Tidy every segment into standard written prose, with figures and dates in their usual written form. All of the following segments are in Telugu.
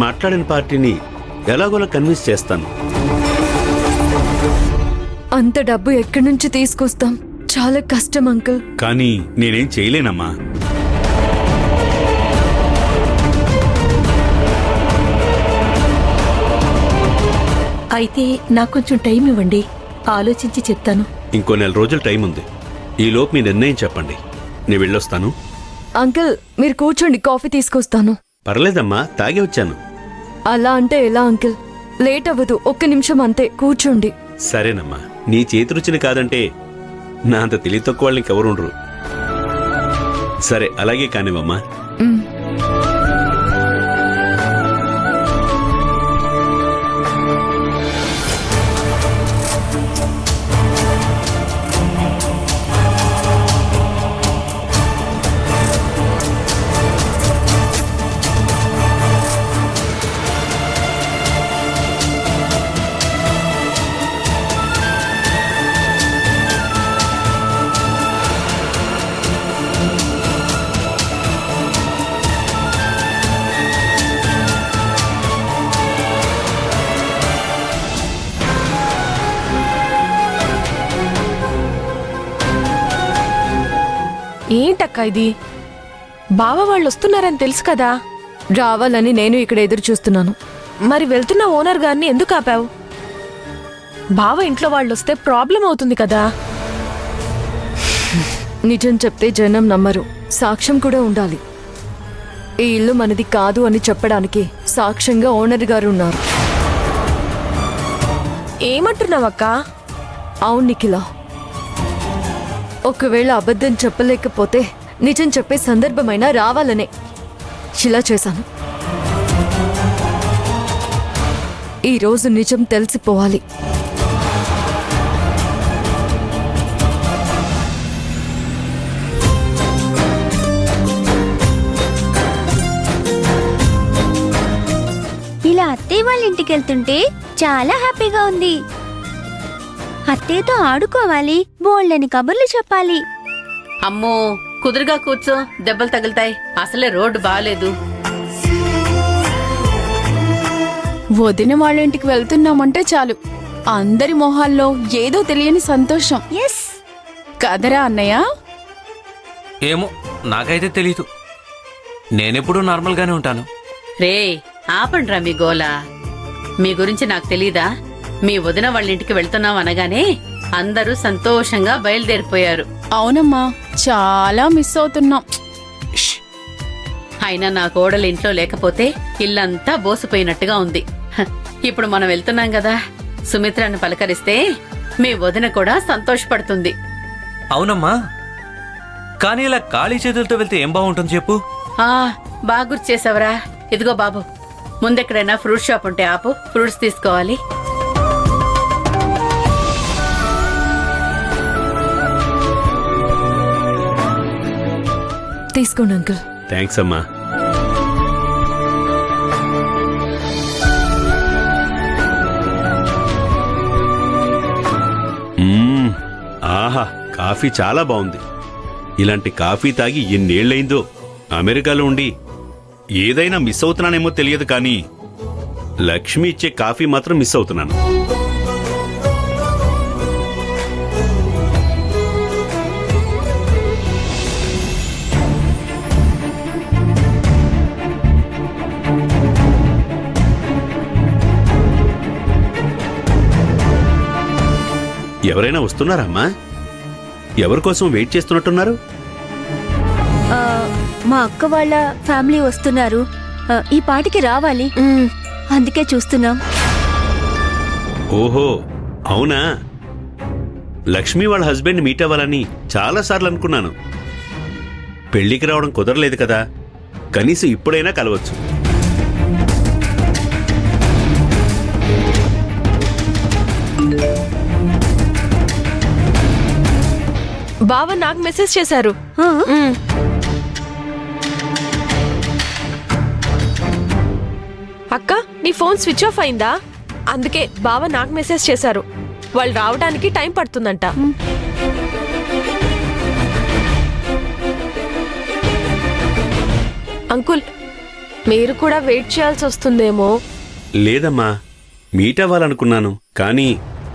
మాట్లాడిన పార్టీని ఎలాగోలా కన్విన్స్ చేస్తాను. అంత డబ్బు ఎక్కడి నుంచి తీసుకొస్తాం? చాలా కష్టం అంకుల్. కానీ నేనేం చేయలేనమ్మా. అయితే నాకు కొంచెం టైం ఇవ్వండి, ఆలోచించి చెప్తాను. ఇంకో 4 రోజులు టైం ఉంది. ఈలోపు మీ నిర్ణయం చెప్పండి. నేను వెళ్ళొస్తాను. అంకుల్ మీరు కూర్చోండి, కాఫీ తీసుకొస్తాను. పర్లేదమ్మా, తాగే వచ్చాను. అలా అంటే ఎలా అంకుల్? లేట్ అవ్వదు, 1 నిమిషం అంతే, కూర్చోండి. సరేనమ్మా, నీ చేతి రుచిని కాదంటే నా అంత తెలివి తక్కువ వాళ్ళు ఇంకెవరు ఉండరు. సరే అలాగే కానివమ్మా. ఏంటక్క ఇది? బావ వాళ్ళు వస్తున్నారని తెలుసు కదా. రావాలని నేను ఇక్కడ ఎదురు చూస్తున్నాను. మరి వెళ్తున్న ఓనర్ గారిని ఎందుకు ఆపావు? బావ ఇంట్లో వాళ్ళు వస్తే ప్రాబ్లం అవుతుంది కదా. నిజం చెప్తే జనం నమ్మరు, సాక్ష్యం కూడా ఉండాలి. ఈ ఇల్లు మనది కాదు అని చెప్పడానికి సాక్ష్యంగా ఓనర్ గారు ఉన్నారు. ఏమంటున్నావక్క? అవును నిఖిల, ఒకవేళ అబద్ధం చెప్పలేకపోతే నిజం చెప్పే సందర్భమైనా రావాలనే ఇలా చేశాను. ఈరోజు నిజం తెలిసిపోవాలి. ఇలా అత్తయ్య వాళ్ళ ఇంటికి వెళ్తుంటే చాలా హ్యాపీగా ఉంది. అత్తయ్యతో ఆడుకోవాలి, బోల్డని కబుర్లు చెప్పాలి. అమ్మో, కుదురుగా కూర్చో, దెబ్బలు తగులుతాయి. అసలే రోడ్డు బాగాలేదు. వదిన వాళ్ళ ఇంటికి వెళ్తున్నామంటే చాలు, అందరి మొహాల్లో ఏదో తెలియని సంతోషం. ఎస్ కదరా అన్నయ్య? ఏమో, నాకైతే తెలీదు. నేనెప్పుడూ నార్మల్గానే ఉంటాను. రే ఆపండ్రా మీ గోలా. మీ గురించి నాకు తెలీదా? మీ వదిన వాళ్ళ ఇంటికి వెళ్తున్నాం అనగానే అందరూ సంతోషంగా బయలుదేరిపోయారు. అవునమ్మా, చాలా మిస్ అవుతున్నాం. అయినా నా కోడలు ఇంట్లో లేకపోతే ఇల్లంతా బోసిపోయినట్టుగా ఉంది. ఇప్పుడు మనం వెళ్తున్నాం కదా, సుమిత్రాన్ని పలకరిస్తే మీ వదిన కూడా సంతోషపడుతుంది. అవునమ్మా, కానీ ఇలా ఖాళీ చేతులతో వెళ్తే ఏం బాగుంటుంది చెప్పు? బాగా గుర్తు చేసావరా. ఇదిగో బాబు, ముందెక్కడైనా ఫ్రూట్ షాప్ ఉంటే ఆపు, ఫ్రూట్స్ తీసుకోవాలి. తీసుకోండి అంకుల్. థ్యాంక్స్ అమ్మా. ఆహా, కాఫీ చాలా బాగుంది. ఇలాంటి కాఫీ తాగి ఎన్నేళ్లైందో. అమెరికాలో ఉండి ఏదైనా మిస్ అవుతున్నానేమో తెలియదు, కానీ లక్ష్మి ఇచ్చే కాఫీ మాత్రం మిస్ అవుతున్నాను. ఎవరైనా వస్తున్నారమ్మా? ఎవరికోసం వెయిట్ చేస్తున్నట్టున్నారు? మా అక్క వాళ్ళ ఫ్యామిలీ వస్తున్నారు, ఈ పాటికి రావాలి, అందుకే చూస్తున్నాం. ఓహో అవునా. లక్ష్మి వాళ్ళ హస్బెండ్ మీట్ అవ్వాలని చాలాసార్లు అనుకున్నాను. పెళ్లికి రావడం కుదరలేదు కదా, కనీసం ఇప్పుడైనా కలవచ్చు. బావ నాకు మెసేజ్ చేశారు. అక్క, నీ ఫోన్ స్విచ్ ఆఫ్ అయిందా? అందుకే బావ నాకు మెసేజ్ చేశారు. వాళ్ళు రావడానికి టైం పడుతుందంట. అంకుల్, మీరు కూడా వెయిట్ చేయాల్సి వస్తుందేమో. లేదమ్మా, మీట్ అవ్వాలనుకున్నాను, కానీ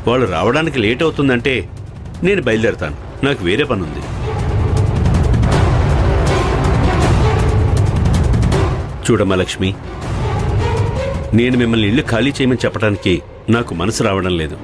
వాళ్ళు రావడానికి లేట్ అవుతుందంటే నేను బయలుదేరతాను. నాకు వేరే పనుంది. చూడమ్మా లక్ష్మి, నేను మిమ్మల్ని ఇల్లు ఖాళీ చేయమని చెప్పడానికి నాకు మనసు రావడం లేదు.